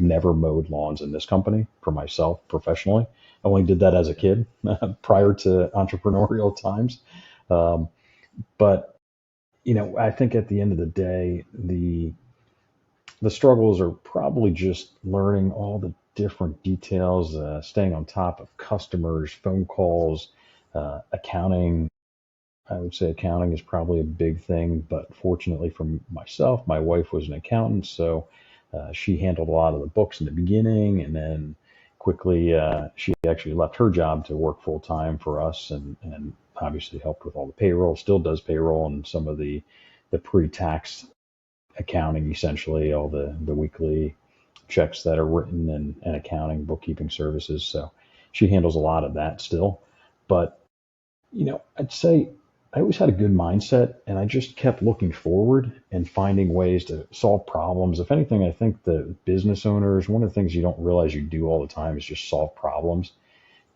never mowed lawns in this company for myself professionally. I only did that as a kid prior to entrepreneurial times. Um, but I think at the end of the day, the struggles are probably just learning all the different details, staying on top of customers, phone calls, accounting. I would say accounting is probably a big thing, but fortunately for myself, my wife was an accountant, so she handled a lot of the books in the beginning, and then quickly she actually left her job to work full time for us, and obviously helped with all the payroll, still does payroll and some of the pre-tax accounting, essentially all the weekly checks that are written and accounting, bookkeeping services. So she handles a lot of that still. But, I'd say I always had a good mindset and I just kept looking forward and finding ways to solve problems. If anything, I think the business owners, one of the things you don't realize you do all the time is just solve problems.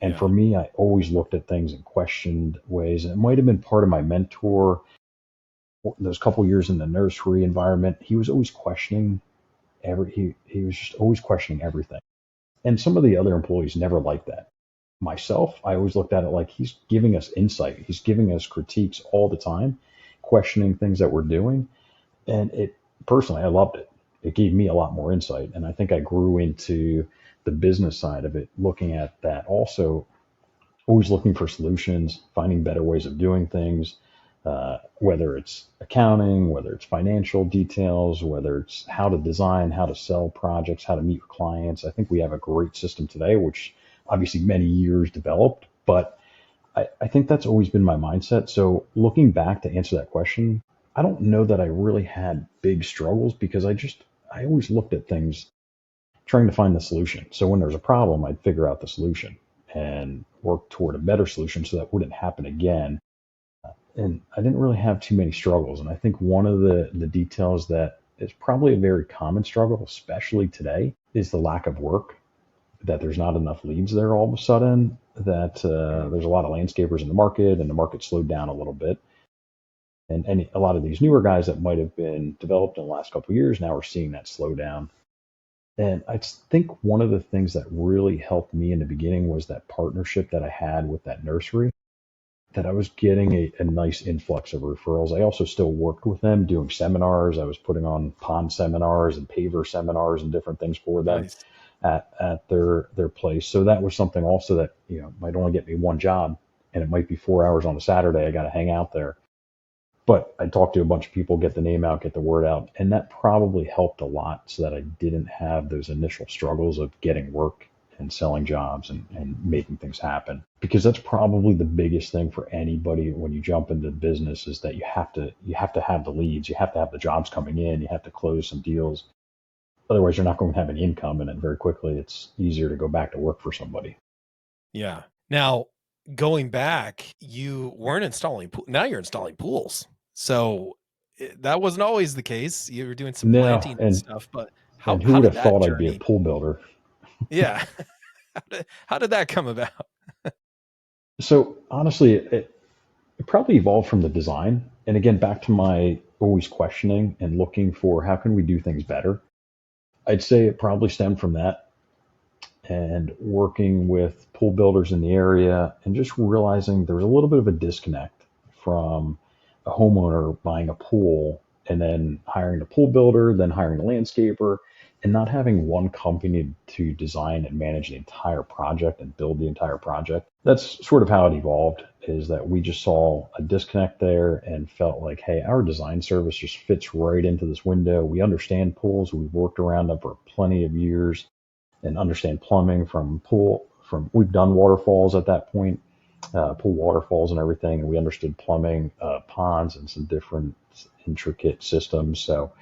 And for Yeah. me, I always looked at things in questioned ways. And it might have been part of my mentor those couple years in the nursery environment. He was always questioning he was just always questioning everything. And some of the other employees never liked that. Myself, I always looked at it like he's giving us insight. He's giving us critiques all the time, questioning things that we're doing. And it personally, I loved it. It gave me a lot more insight. And I think I grew into the business side of it, looking at that also, always looking for solutions, finding better ways of doing things, whether it's accounting, whether it's financial details, whether it's how to design, how to sell projects, how to meet with clients. I think we have a great system today, which obviously many years developed, but I think that's always been my mindset. So looking back to answer that question, I don't know that I really had big struggles because I always looked at things trying to find the solution. So when there's a problem, I'd figure out the solution and work toward a better solution so that wouldn't happen again. And I didn't really have too many struggles. And I think one of the details that is probably a very common struggle, especially today, is the lack of work. That there's not enough leads there all of a sudden. That there's a lot of landscapers in the market, and the market slowed down a little bit. And a lot of these newer guys that might have been developed in the last couple of years now are seeing that slow down. And I think one of the things that really helped me in the beginning was that partnership that I had with that nursery, that I was getting a nice influx of referrals. I also still worked with them doing seminars. I was putting on pond seminars and paver seminars and different things for them Nice. at their place. So that was something also that, might only get me one job and it might be 4 hours on a Saturday. I got to hang out there. But I talked to a bunch of people, get the name out, get the word out. And that probably helped a lot so that I didn't have those initial struggles of getting work and selling jobs and making things happen. Because that's probably the biggest thing for anybody when you jump into business is that you have to have the leads, you have to have the jobs coming in, you have to close some deals. Otherwise you're not going to have any income and then very quickly it's easier to go back to work for somebody. Yeah. Now, going back, you weren't installing now you're installing pools. So that wasn't always the case. You were doing some No, planting and and stuff, but how and who how would did have that thought I'd be a journey? pool builder? Yeah. How did that come about? So honestly, it probably evolved from the design. And again, back to my always questioning and looking for how can we do things better. I'd say it probably stemmed from that and working with pool builders in the area and just realizing there was a little bit of a disconnect from a homeowner buying a pool and then hiring a pool builder, then hiring a landscaper, and not having one company to design and manage the entire project and build the entire project. That's sort of how it evolved, is that we just saw a disconnect there and felt like, hey, our design service just fits right into this window. We understand pools. We've worked around them for plenty of years and understand plumbing from we've done waterfalls at that point, pool waterfalls and everything, and we understood plumbing, ponds and some different intricate systems. So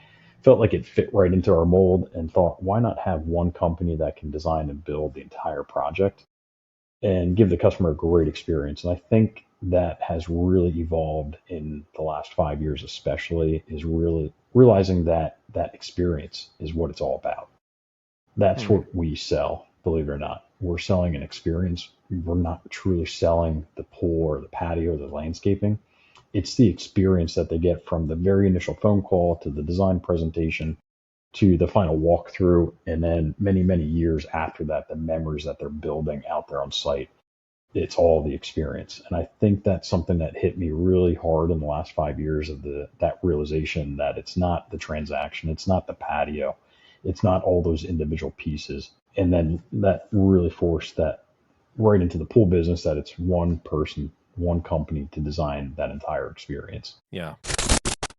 felt like it fit right into our mold and thought, why not have one company that can design and build the entire project and give the customer a great experience? And I think that has really evolved in the last 5 years, especially, is really realizing that that experience is what it's all about. That's Hmm. what we sell, believe it or not. We're selling an experience. We're not truly selling the pool or the patio or the landscaping. It's the experience that they get from the very initial phone call to the design presentation to the final walkthrough, and then many, many years after that, the memories that they're building out there on site. It's all the experience. And I think that's something that hit me really hard in the last 5 years of that realization that it's not the transaction, it's not the patio, it's not all those individual pieces. And then that really forced that right into the pool business, that it's one person, one company to design that entire experience. Yeah.